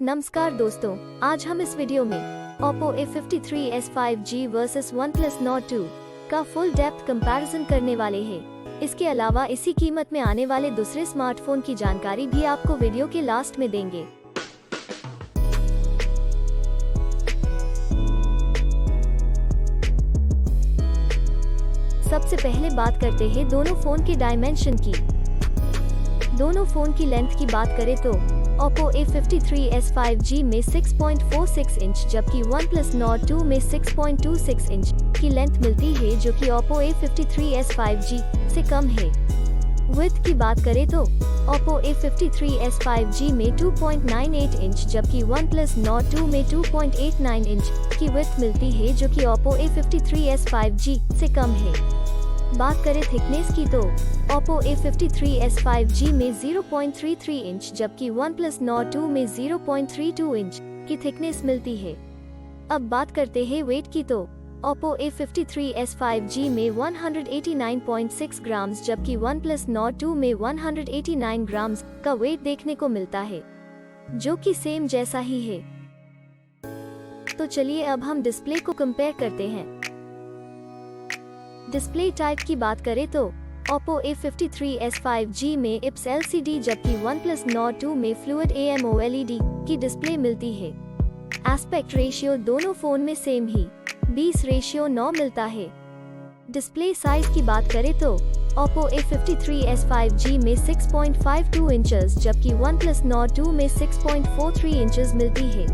नमस्कार दोस्तों, आज हम इस वीडियो में Oppo A53s 5G versus OnePlus Nord 2 का फुल डेप्थ कंपैरिजन करने वाले हैं। इसके अलावा इसी कीमत में आने वाले दूसरे स्मार्टफोन की जानकारी भी आपको वीडियो के लास्ट में देंगे। सबसे पहले बात करते हैं दोनों फोन के डायमेंशन की। दोनों फोन की लेंथ की बात करें तो Oppo A53s 5G में 6.46 इंच जबकि OnePlus Nord 2 में 6.26 इंच की लेंथ मिलती है, जो कि Oppo A53s 5G से कम है। विड्थ की बात करें तो Oppo A53s 5G में 2.98 इंच जबकि OnePlus Nord 2 में 2.89 इंच की विड्थ मिलती है, जो कि Oppo A53s 5G से कम है। बात करें थिकनेस की तो Oppo A53s 5G में 0.33 इंच जबकि OnePlus Nord 2 में 0.32 इंच की थिकनेस मिलती है। अब बात करते हैं वेट की तो Oppo A53s 5G में 189.6 ग्राम्स जबकि OnePlus Nord 2 में 189 ग्राम्स का वेट देखने को मिलता है, जो कि सेम जैसा ही है। तो चलिए अब हम डिस्प्ले को कंपेयर करते हैं। डिस्प्ले टाइप की बात करें तो Oppo A53s 5G में IPS LCD जबकि OnePlus Nord 2 में Fluid AMOLED की डिस्प्ले मिलती है। एस्पेक्ट रेशियो दोनों फोन में सेम ही 20:9 मिलता है। डिस्प्ले साइज की बात करें तो Oppo A53s 5G में 6.52 इंचेस जबकि OnePlus Nord 2 में 6.43 इंचेस मिलती है।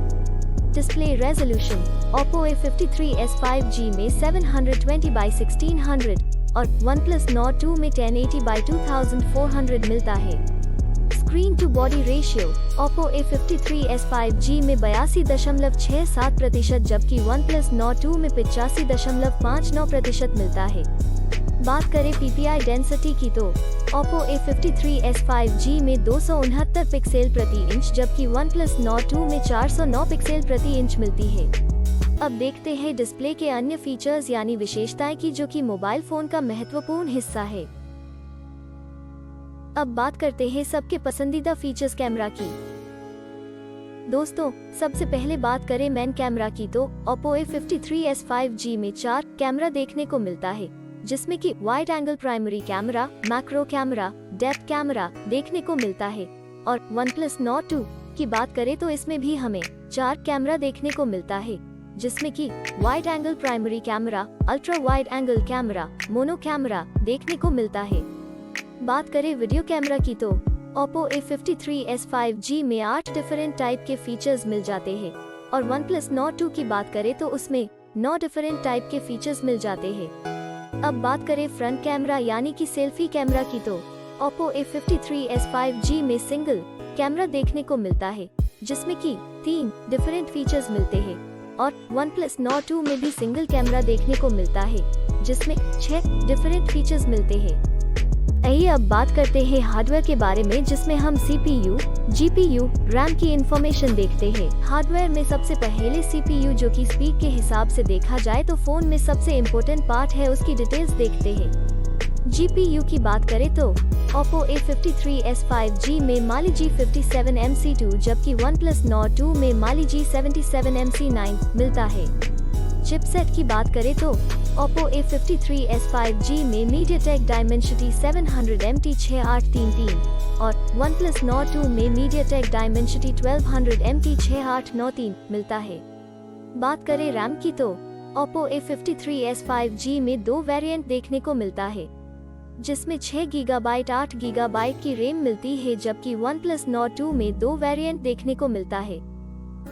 Display resolution Oppo A53s 5G में 720x1600 और OnePlus Nord 2 में 1080x2400 मिलता है। Screen to body ratio Oppo A53s 5G में 82.67% जबकि OnePlus Nord 2 में 85.59% मिलता है। बात करें PPI डेंसिटी की तो Oppo A53s 5G में 269 पिक्सेल प्रति इंच जबकि OnePlus Nord 2 में 409 पिक्सेल प्रति इंच मिलती है। अब देखते हैं डिस्प्ले के अन्य फीचर्स यानी विशेषताएं की, जो कि मोबाइल फोन का महत्वपूर्ण हिस्सा है। अब बात करते हैं सबके पसंदीदा फीचर्स कैमरा की। दोस्तों, सबसे पहले बात करें मेन कैमरा की तो Oppo A53s 5G में 4 कैमरा देखने को मिलता है, जिसमें कि wide angle primary camera, macro camera, depth camera देखने को मिलता है। और OnePlus Nord 2 की बात करें तो इसमें भी हमें 4 कैमरा देखने को मिलता है, जिसमें कि wide angle primary camera, ultra wide angle camera, mono camera देखने को मिलता है। बात करें वीडियो कैमरा की तो Oppo A53s 5G में 8 डिफरेंट टाइप के फीचर्स मिल जाते हैं और OnePlus Nord 2 की बात करें तो उसमें 9 डिफरेंट टाइप के फीचर्स मिल जाते हैं। अब बात करें फ्रंट कैमरा यानी कि सेल्फी कैमरा की तो Oppo A53s 5G में सिंगल कैमरा देखने को मिलता है, जिसमें कि 3 डिफरेंट फीचर्स मिलते हैं और OnePlus Nord 2 में भी सिंगल कैमरा देखने को मिलता है, जिसमें 6 डिफरेंट फीचर्स मिलते हैं। आइए अब बात करते हैं हार्डवेयर के बारे में, जिसमें हम CPU, GPU, RAM की इंफॉर्मेशन देखते हैं। हार्डवेयर में सबसे पहले CPU, जो कि स्पीड के हिसाब से देखा जाए तो फोन में सबसे इम्पोर्टेंट पार्ट है, उसकी डिटेल्स देखते हैं। GPU की बात करें तो Oppo A53s 5G में Mali G57MC2 जबकि OnePlus Nord 2 में Mali G77MC9 मिलता है। चिपसेट की बात करें तो Oppo A53s 5G में MediaTek Dimensity 700MT6833 और OnePlus Nord 2 में MediaTek Dimensity 1200MT6893 मिलता है। बात करें RAM की तो Oppo A53s 5G में 2 वेरिएंट देखने को मिलता है, जिसमें 6 GB 8 GB की रैम मिलती है, जबकि OnePlus Nord 2 में 2 वेरिएंट देखने को मिलता है,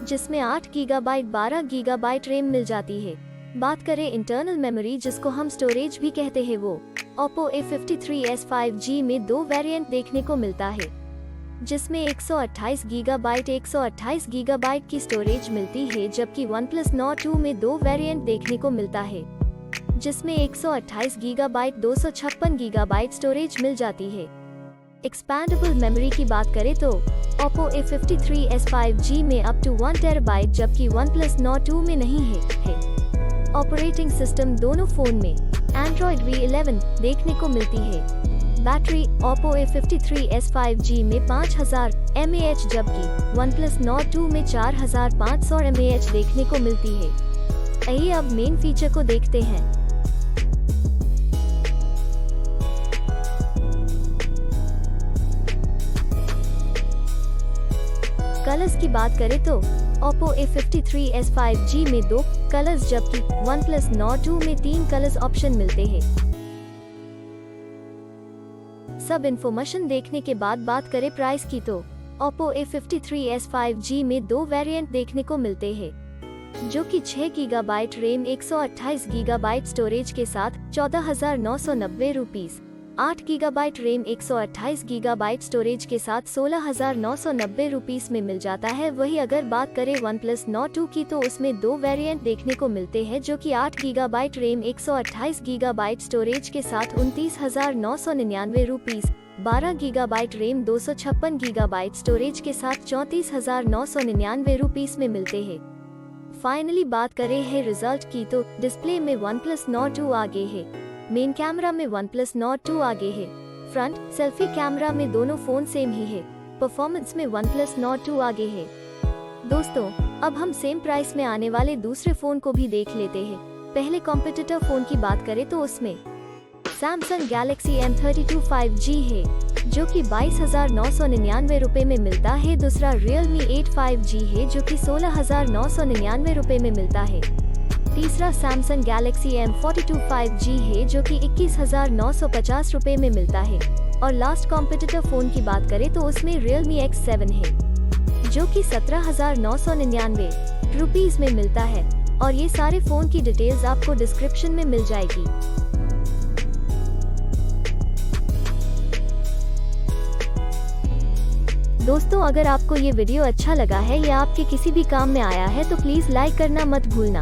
जिसमें 8 GB 12 GB रैम मिल जाती है। बात करें इंटरनल मेमोरी, जिसको हम स्टोरेज भी कहते हैं, वो Oppo A53s 5G में 2 वेरिएंट देखने को मिलता है, जिसमें 128 GB की स्टोरेज मिलती है, जबकि OnePlus Nord 2 में 2 वेरिएंट देखने को मिलता है, जिसमें 128 GB 256 GB स्टोरेज मिल जाती है। एक्सपैंडेबल मेमोरी की बात करें तो Oppo A53s 5G में अप टू 1 TB जबकि OnePlus Nord 2 में नहीं है। ऑपरेटिंग सिस्टम दोनों फोन में Android V11 देखने को मिलती है। बैटरी Oppo A53s 5G में 5000 mAh जबकि OnePlus Nord 2 में 4500 mAh देखने को मिलती है। आइए अब मेन फीचर को देखते हैं। कलर्स की बात करें तो Oppo A53s 5G में 2 कलर्स जबकि OnePlus Nord 2 में 3 कलर्स ऑप्शन मिलते हैं। सब इन्फॉर्मेशन देखने के बाद बात करें प्राइस की तो Oppo A53s 5G में 2 वेरिएंट देखने को मिलते हैं, जो कि 6 GB रैम 128 GB स्टोरेज के साथ 14,990 rupees, 8 GB RAM 128 GB storage के साथ 16,990 रुपीस में मिल जाता है। वही अगर बात करें OnePlus Nord 2 की तो उसमें 2 वेरिएंट देखने को मिलते हैं, जो कि 8 GB रैम 128 GB स्टोरेज के साथ 29,999 rupees, 12 GB RAM 256 GB storage के साथ 34,999 रुपीस में मिलते हैं। फाइनली बात करें है रिजल्ट की तो डिस्प्ले में OnePlus Nord 2 आगे है, मेन कैमरा में OnePlus Nord 2 आगे है, फ्रंट सेल्फी कैमरा में दोनों फोन सेम ही है, परफॉर्मेंस में OnePlus Nord 2 आगे है। दोस्तों अब हम सेम प्राइस में आने वाले दूसरे फोन को भी देख लेते हैं। पहले कॉम्पिटिटर फोन की बात करें तो उसमें Samsung Galaxy M32 5G है, जो कि 22,999 रुपए में मिलता है। दूसरा Realme 8 5G है, जो कि 16,999 रुपए में मिलता है। तीसरा Samsung Galaxy M42 5G है, जो कि 21,950 रुपए में मिलता है। और लास्ट कॉम्पिटिटर फोन की बात करें तो उसमें Realme X7 है, जो कि 17,999 रुपीस में मिलता है। और ये सारे फोन की डिटेल्स आपको डिस्क्रिप्शन में मिल जाएगी। दोस्तों अगर आपको ये वीडियो अच्छा लगा है या आपके किसी भी काम में आया है तो प्लीज लाइक करना मत भूलना।